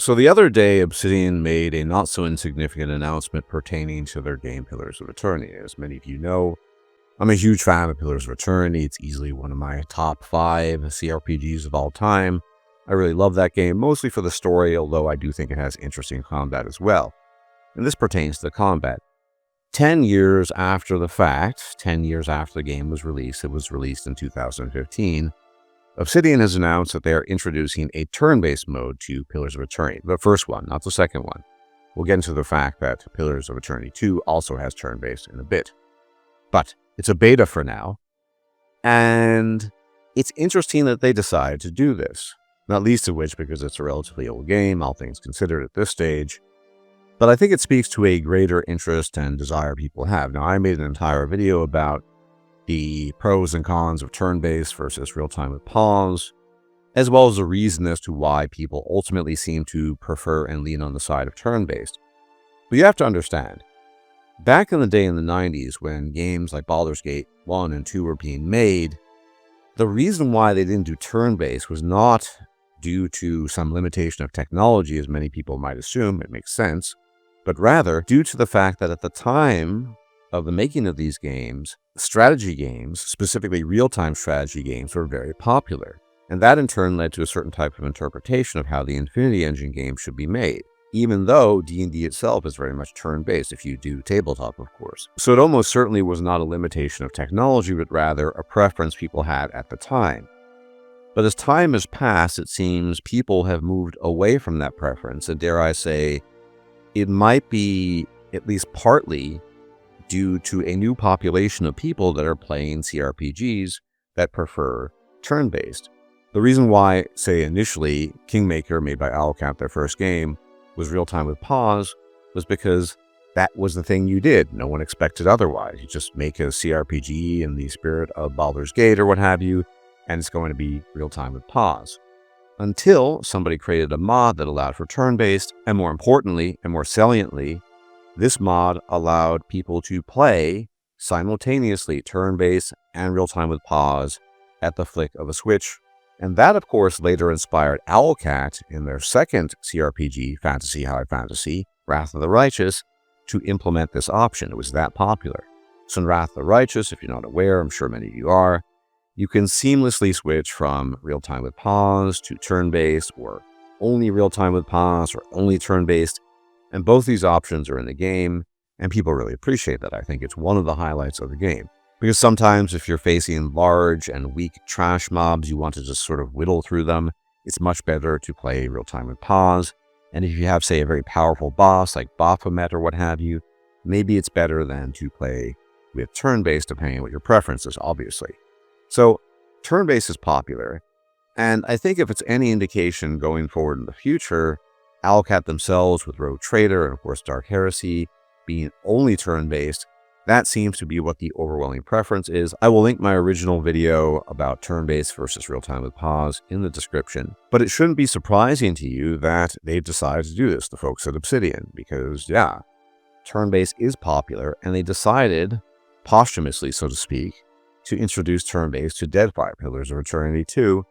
So the other day, Obsidian made a not so insignificant announcement pertaining to their game Pillars of Eternity. As many of you know, I'm a huge fan of Pillars of Eternity. It's easily one of my top 5 CRPGs of all time. I really love that game, mostly for the story, although I do think it has interesting combat as well. And this pertains to the combat. 10 years after the fact, 10 years after the game was released, it was released in 2015, Obsidian has announced that they are introducing a turn-based mode to Pillars of Eternity. The first one, not the second one. We'll get into the fact that Pillars of Eternity 2 also has turn-based in a bit. But it's a beta for now, and it's interesting that they decide to do this. Not least of which because it's a relatively old game, all things considered at this stage. But I think it speaks to a greater interest and desire people have. Now, I made an entire video about the pros and cons of turn-based versus real-time with pause, as well as the reason as to why people ultimately seem to prefer and lean on the side of turn-based. But you have to understand, back in the day in the 90s when games like Baldur's Gate 1 and 2 were being made, the reason why they didn't do turn-based was not due to some limitation of technology, as many people might assume. It makes sense, but rather due to the fact that at the time of the making of these games, strategy games, specifically real-time strategy games, were very popular. And that in turn led to a certain type of interpretation of how the Infinity Engine game should be made, even though D&D itself is very much turn-based if you do tabletop, of course. So it almost certainly was not a limitation of technology, but rather a preference people had at the time. But as time has passed, it seems people have moved away from that preference, and dare I say, it might be at least partly due to a new population of people that are playing CRPGs that prefer turn-based. The reason why, say initially, Kingmaker, made by Owlcat, their first game, was real-time with pause, was because that was the thing you did. No one expected otherwise. You just make a CRPG in the spirit of Baldur's Gate or what have you, and it's going to be real-time with pause. Until somebody created a mod that allowed for turn-based, and more importantly, and more saliently, this mod allowed people to play simultaneously turn-based and real-time with pause at the flick of a switch. And that, of course, later inspired Owlcat in their second CRPG, Fantasy High Fantasy, Wrath of the Righteous, to implement this option. It was that popular. So in Wrath of the Righteous, if you're not aware, I'm sure many of you are, you can seamlessly switch from real-time with pause to turn-based, or only real-time with pause, or only turn-based. And both these options are in the game, and people really appreciate that. I think it's one of the highlights of the game. Because sometimes if you're facing large and weak trash mobs, you want to just sort of whittle through them, it's much better to play real-time with pause. And if you have, say, a very powerful boss like Baphomet or what have you, maybe it's better than to play with turn-based, depending on what your preference is, obviously. So turn-based is popular, and I think if it's any indication going forward in the future, Owlcat themselves with Rogue Trader and of course Dark Heresy being only turn-based, that seems to be what the overwhelming preference is. I will link my original video about turn-based versus real-time with pause in the description. But it shouldn't be surprising to you that they've decided to do this, the folks at Obsidian, because yeah, turn-based is popular, and they decided, posthumously so to speak, to introduce turn-based to Deadfire, Pillars of Eternity 2,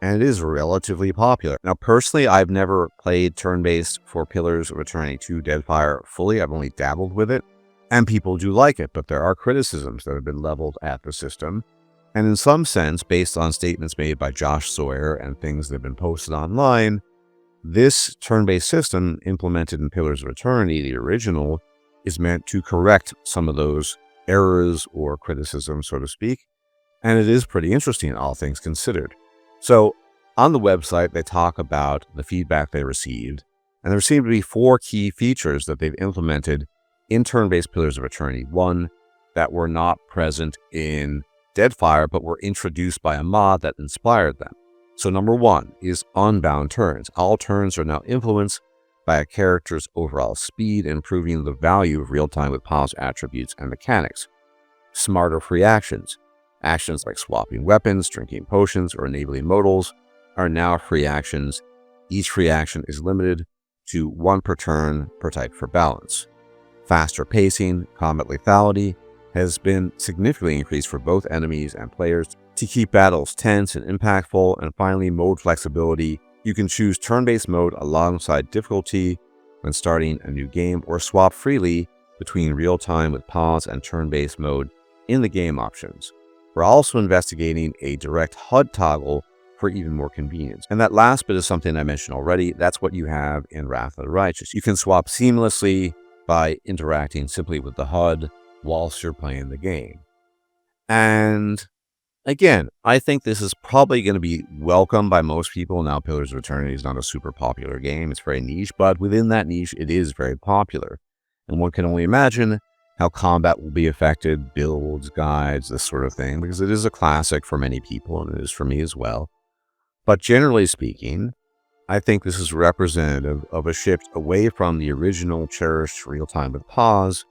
and it is relatively popular. Now, personally, I've never played turn-based for Pillars of Eternity 2 Deadfire fully. I've only dabbled with it, and people do like it, but there are criticisms that have been leveled at the system. And in some sense, based on statements made by Josh Sawyer and things that have been posted online, this turn-based system implemented in Pillars of Eternity, the original, is meant to correct some of those errors or criticisms, so to speak. And it is pretty interesting, all things considered. So on the website, they talk about the feedback they received, and there seem to be 4 key features that they've implemented in turn-based Pillars of Eternity 1 that were not present in Deadfire, but were introduced by a mod that inspired them. So number 1 is unbound turns. All turns are now influenced by a character's overall speed, improving the value of real-time with pause attributes and mechanics. Smarter free actions. Actions like swapping weapons, drinking potions, or enabling modals are now free actions. Each free action is limited to 1 per turn per type for balance. Faster pacing, combat lethality has been significantly increased for both enemies and players to keep battles tense and impactful, and finally mode flexibility You can choose turn-based mode alongside difficulty when starting a new game, or swap freely between real-time with pause and turn-based mode in the game options. We're also investigating a direct HUD toggle for even more convenience. And that last bit is something I mentioned already. That's what you have in Wrath of the Righteous. You can swap seamlessly by interacting simply with the HUD whilst you're playing the game. And again, I think this is probably going to be welcomed by most people. Now, Pillars of Eternity is not a super popular game. It's very niche, but within that niche, it is very popular. And one can only imagine how combat will be affected, builds, guides, this sort of thing, because it is a classic for many people, and it is for me as well. But generally speaking, I think this is representative of a shift away from the original cherished real-time with pause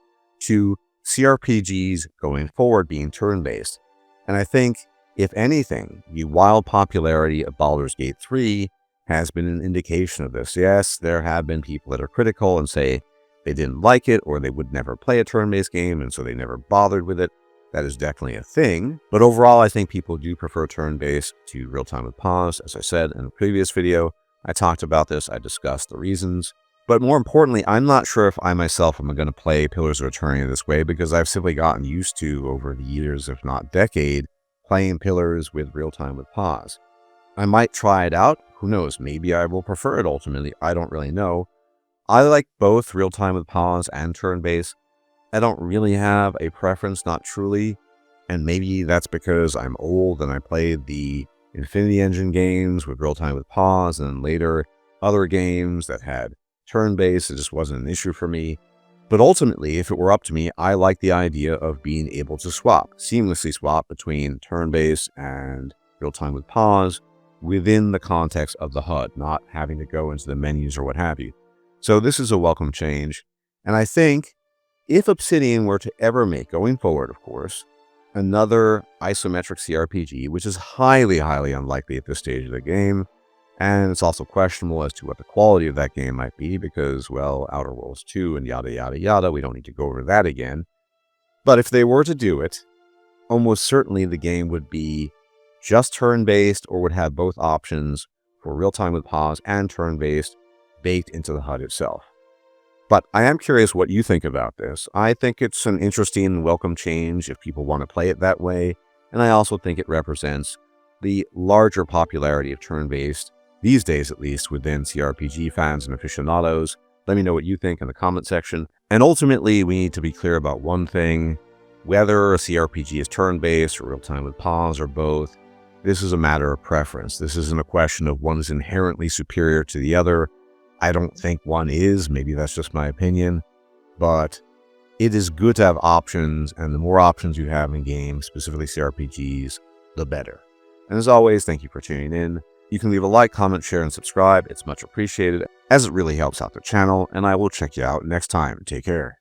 to CRPGs going forward being turn-based. And I think, if anything, the wild popularity of Baldur's Gate 3 has been an indication of this. Yes, there have been people that are critical and say they didn't like it, or they would never play a turn-based game, and so they never bothered with it. That is definitely a thing. But overall, I think people do prefer turn-based to real-time with pause. As I said in the previous video, I talked about this, I discussed the reasons. But more importantly, I'm not sure if I myself am going to play Pillars of Eternity this way, because I've simply gotten used to, over the years, if not decade, playing Pillars with real-time with pause. I might try it out. Who knows? Maybe I will prefer it ultimately. I don't really know. I like both real-time with pause and turn-based. I don't really have a preference, not truly. And maybe that's because I'm old and I played the Infinity Engine games with real-time with pause, and then later other games that had turn-based. It just wasn't an issue for me. But ultimately, if it were up to me, I like the idea of being able to seamlessly swap between turn-based and real-time with pause within the context of the HUD, not having to go into the menus or what have you. So this is a welcome change. And I think if Obsidian were to ever make, going forward, of course, another isometric CRPG, which is highly, highly unlikely at this stage of the game, and it's also questionable as to what the quality of that game might be because, well, Outer Worlds 2 and yada, yada, yada, we don't need to go over that again. But if they were to do it, almost certainly the game would be just turn-based, or would have both options for real-time with pause and turn-based baked into the HUD itself. But I am curious what you think about this. I think it's an interesting and welcome change if people want to play it that way, and I also think it represents the larger popularity of turn-based, these days at least, within CRPG fans and aficionados. Let me know what you think in the comment section. And ultimately, we need to be clear about one thing. Whether a CRPG is turn-based or real-time with pause or both, this is a matter of preference. This isn't a question of one is inherently superior to the other. I don't think one is. Maybe that's just my opinion. But it is good to have options, and the more options you have in games, specifically CRPGs, the better. And as always, thank you for tuning in. You can leave a like, comment, share, and subscribe. It's much appreciated, as it really helps out the channel, and I will check you out next time. Take care.